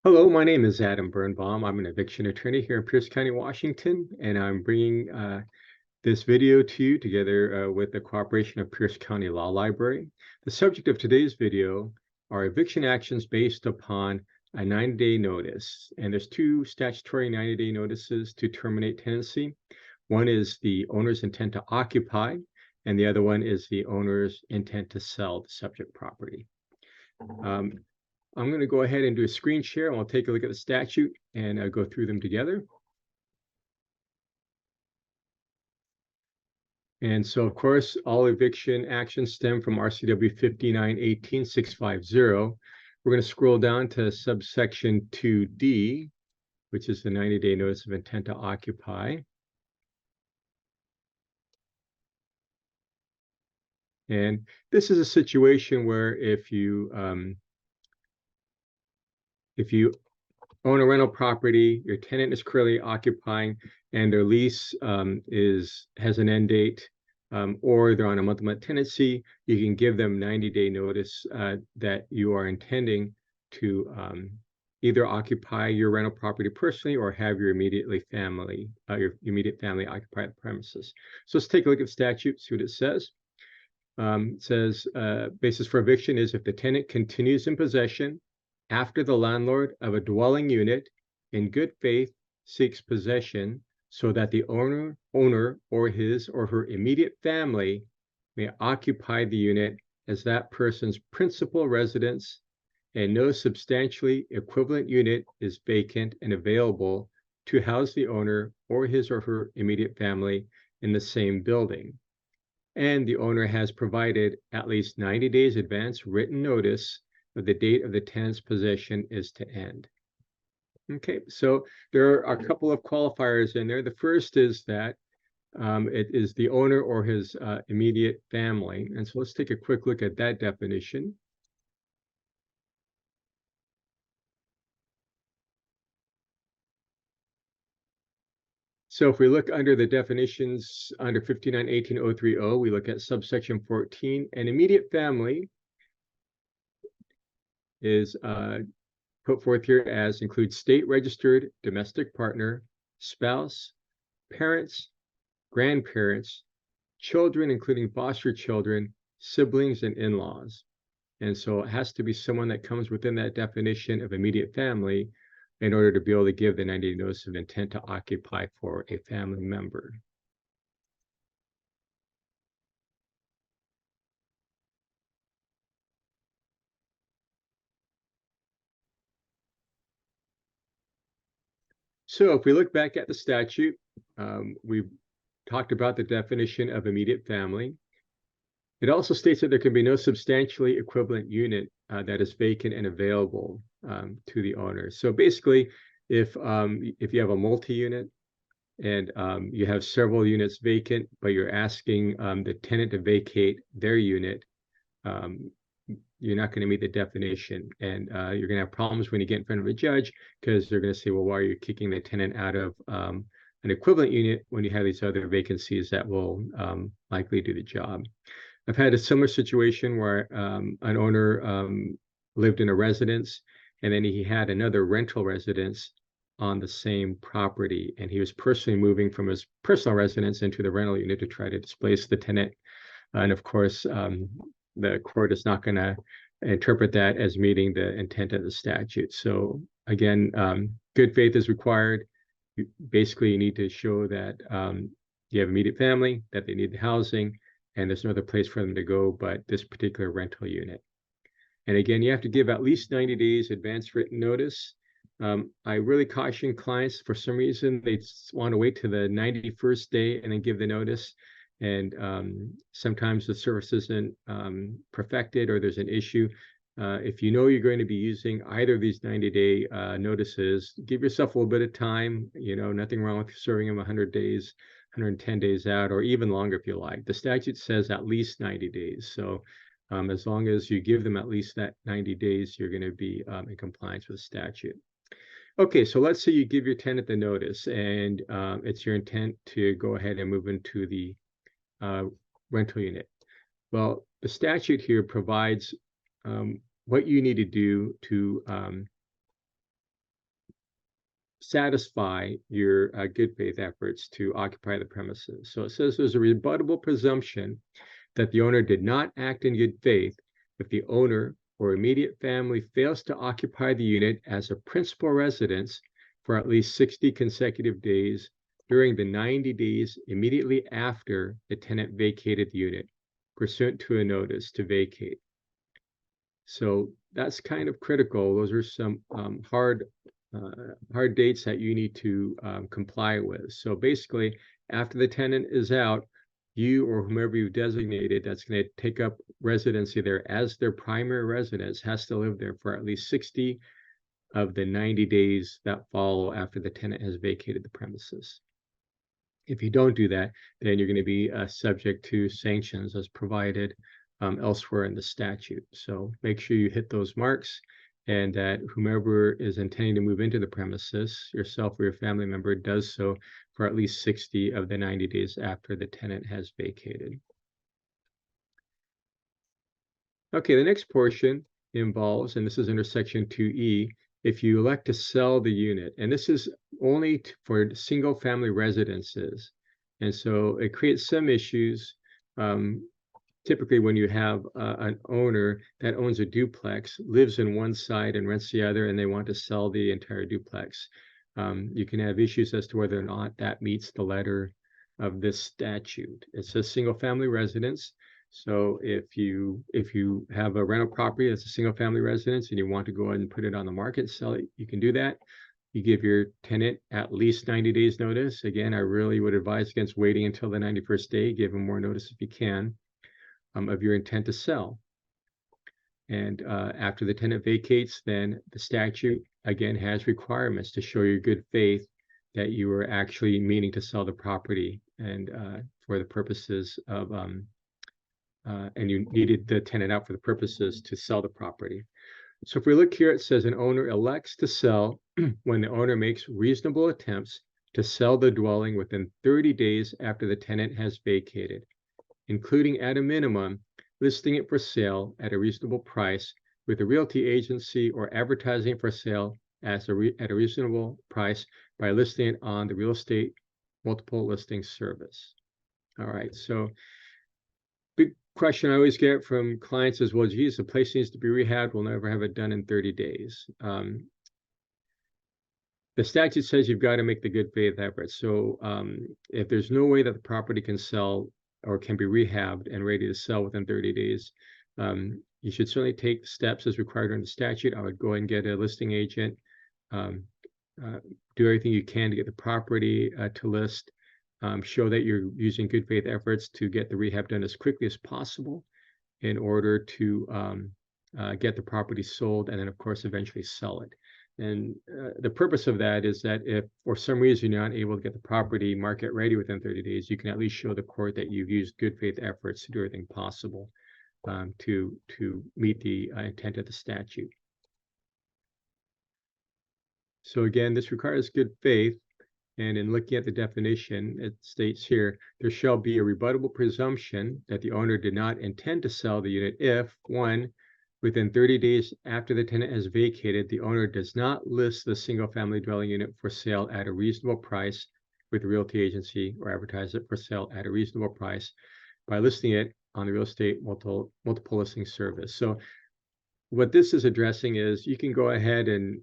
Hello, my name is Adam Birnbaum. I'm an eviction attorney here in Pierce County, Washington, and I'm bringing this video to you together with the cooperation of Pierce County Law Library. The subject of today's video are eviction actions based upon a 90-day notice. And there's two statutory 90-day notices to terminate tenancy. One is the owner's intent to occupy, and the other one is the owner's intent to sell the subject property. I'm going to go ahead and do a screen share, and we'll take a look at the statute and go through them together. And so, of course, all eviction actions stem from RCW 59.18.650. We're going to scroll down to subsection 2D, which is the 90-day notice of intent to occupy. And this is a situation where if you own a rental property, your tenant is currently occupying, and their lease has an end date, or they're on a month-to-month tenancy, you can give them 90-day notice that you are intending to either occupy your rental property personally or have your immediate family occupy the premises. So let's take a look at the statute, see what it says. It says basis for eviction is if the tenant continues in possession after the landlord of a dwelling unit in good faith seeks possession so that the owner or his or her immediate family may occupy the unit as that person's principal residence, and no substantially equivalent unit is vacant and available to house the owner or his or her immediate family in the same building. And the owner has provided at least 90 days advance written notice of the date of the tenant's possession is to end. Okay, so there are a couple of qualifiers in there. The first is that it is the owner or his immediate family. And so let's take a quick look at that definition. So if we look under the definitions under 59.18.030, we look at subsection 14, an immediate family is put forth here as includes state-registered domestic partner, spouse, parents, grandparents, children, including foster children, siblings, and in-laws. And so it has to be someone that comes within that definition of immediate family in order to be able to give the 90-day notice of intent to occupy for a family member. So if we look back at the statute, we've talked about the definition of immediate family. It also states that there can be no substantially equivalent unit that is vacant and available to the owner. So basically, if you have a multi-unit and you have several units vacant, but you're asking the tenant to vacate their unit, you're not going to meet the definition, and you're going to have problems when you get in front of a judge because they're going to say, well, why are you kicking the tenant out of an equivalent unit when you have these other vacancies that will likely do the job? I've had a similar situation where an owner lived in a residence, and then he had another rental residence on the same property, and he was personally moving from his personal residence into the rental unit to try to displace the tenant. And of course, the court is not going to interpret that as meeting the intent of the statute. So again, good faith is required. Basically, you need to show that you have immediate family, that they need the housing, and there's no other place for them to go but this particular rental unit. And again, you have to give at least 90 days advance written notice. I really caution clients, for some reason, they want to wait to the 91st day and then give the notice. And sometimes the service isn't perfected or there's an issue. If you know you're going to be using either of these 90-day notices, give yourself a little bit of time. You know, nothing wrong with serving them 100 days, 110 days out, or even longer if you like. The statute says at least 90 days. So as long as you give them at least that 90 days, you're going to be in compliance with the statute. Okay, so let's say you give your tenant the notice and it's your intent to go ahead and move into the rental unit. Well, the statute here provides what you need to do to satisfy your good faith efforts to occupy the premises. So it says there's a rebuttable presumption that the owner did not act in good faith if the owner or immediate family fails to occupy the unit as a principal residence for at least 60 consecutive days during the 90 days immediately after the tenant vacated the unit, pursuant to a notice to vacate. So that's kind of critical. Those are some hard dates that you need to comply with. So basically, after the tenant is out, you or whomever you've designated that's going to take up residency there as their primary residence has to live there for at least 60 of the 90 days that follow after the tenant has vacated the premises. If you don't do that, then you're going to be subject to sanctions as provided elsewhere in the statute. So make sure you hit those marks, and that whomever is intending to move into the premises, yourself or your family member, does so for at least 60 of the 90 days after the tenant has vacated. Okay, the next portion involves, and this is under section 2E, if you elect to sell the unit, and this is only for single family residences. And so it creates some issues. Typically when you have an owner that owns a duplex, lives in one side and rents the other, and they want to sell the entire duplex. You can have issues as to whether or not that meets the letter of this statute. It says single family residence. So if you have a rental property that's a single family residence and you want to go ahead and put it on the market, sell it, you can do that. You give your tenant at least 90 days notice. Again, I really would advise against waiting until the 91st day. Give them more notice if you can of your intent to sell. And after the tenant vacates, then the statute again has requirements to show your good faith that you were actually meaning to sell the property and for the purposes of and you needed the tenant out for the purposes to sell the property. So if we look here, it says an owner elects to sell when the owner makes reasonable attempts to sell the dwelling within 30 days after the tenant has vacated, including at a minimum listing it for sale at a reasonable price with a realty agency or advertising it for sale at a reasonable price by listing it on the real estate multiple listing service. All right, so big question I always get from clients is, well, geez, the place needs to be rehabbed. We'll never have it done in 30 days. The statute says you've got to make the good faith effort. So if there's no way that the property can sell or can be rehabbed and ready to sell within 30 days, you should certainly take steps as required under the statute. I would go ahead and get a listing agent, do everything you can to get the property to list. Show that you're using good faith efforts to get the rehab done as quickly as possible in order to get the property sold and then, of course, eventually sell it. And the purpose of that is that if for some reason you're not able to get the property market ready within 30 days, you can at least show the court that you've used good faith efforts to do everything possible to meet the intent of the statute. So again, this requires good faith. And in looking at the definition, it states here, there shall be a rebuttable presumption that the owner did not intend to sell the unit if, one, within 30 days after the tenant has vacated, the owner does not list the single-family dwelling unit for sale at a reasonable price with the realty agency or advertise it for sale at a reasonable price by listing it on the real estate multiple listing service. So what this is addressing is you can go ahead and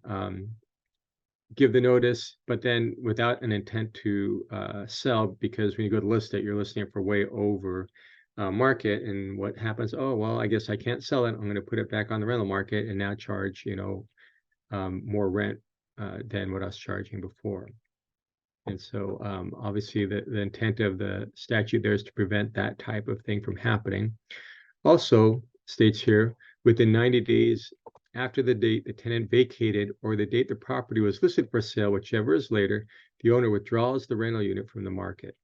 give the notice, but then without an intent to sell, because when you go to list it, you're listing it for way over market. And what happens? Oh, well, I guess I can't sell it. I'm going to put it back on the rental market and now charge, more rent than what I was charging before. And so obviously the intent of the statute there is to prevent that type of thing from happening. Also states here, within 90 days after the date the tenant vacated or the date the property was listed for sale, whichever is later, the owner withdraws the rental unit from the market.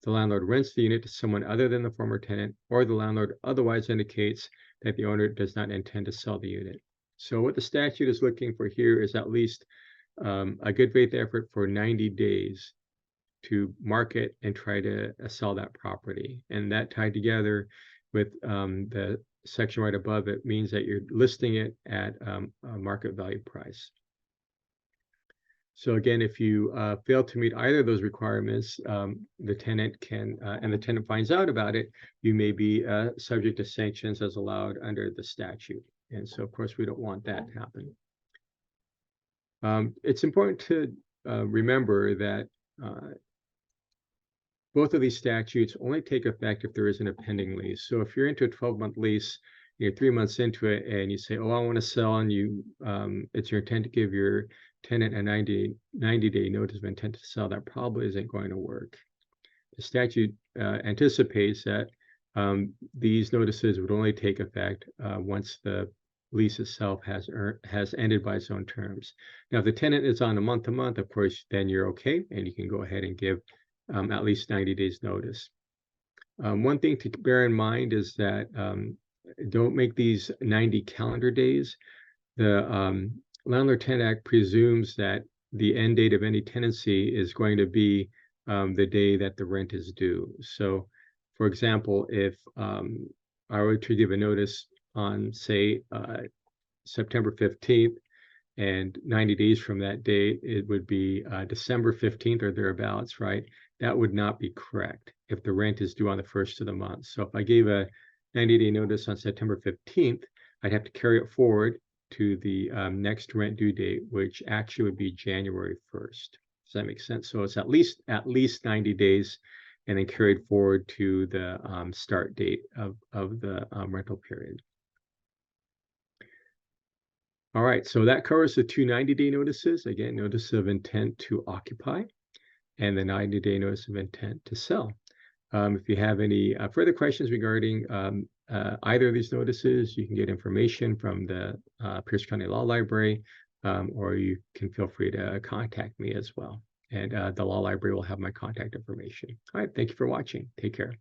The landlord rents the unit to someone other than the former tenant, or the landlord otherwise indicates that the owner does not intend to sell the unit. So what the statute is looking for here is at least a good faith effort for 90 days to market and try to sell that property. And that tied together with the section right above it means that you're listing it at a market value price. So again, if you fail to meet either of those requirements, the tenant can, and the tenant finds out about it, you may be subject to sanctions as allowed under the statute. And so, of course, we don't want that to happen. It's important to remember that both of these statutes only take effect if there isn't a pending lease. So if you're into a 12-month lease, you're 3 months into it, and you say, "Oh, I want to sell," and you, it's your intent to give your tenant a 90-day notice of intent to sell, that probably isn't going to work. The statute anticipates that these notices would only take effect once the lease itself has ended by its own terms. Now, if the tenant is on a month-to-month, of course, then you're okay, and you can go ahead and give at least 90 days notice. One thing to bear in mind is that don't make these 90 calendar days. The Landlord-Tenant Act presumes that the end date of any tenancy is going to be the day that the rent is due. So, for example, if I were to give a notice on, say, September 15th, and 90 days from that date, it would be December 15th or thereabouts, right? That would not be correct if the rent is due on the first of the month. So if I gave a 90-day notice on September 15th, I'd have to carry it forward to the next rent due date, which actually would be January 1st. Does that make sense? So it's at least 90 days, and then carried forward to the start date of the rental period. All right, so that covers the two 90-day notices. Again, notice of intent to occupy and the 90-day notice of intent to sell. If you have any further questions regarding either of these notices, you can get information from the Pierce County Law Library, or you can feel free to contact me as well. And the Law Library will have my contact information. All right, thank you for watching. Take care.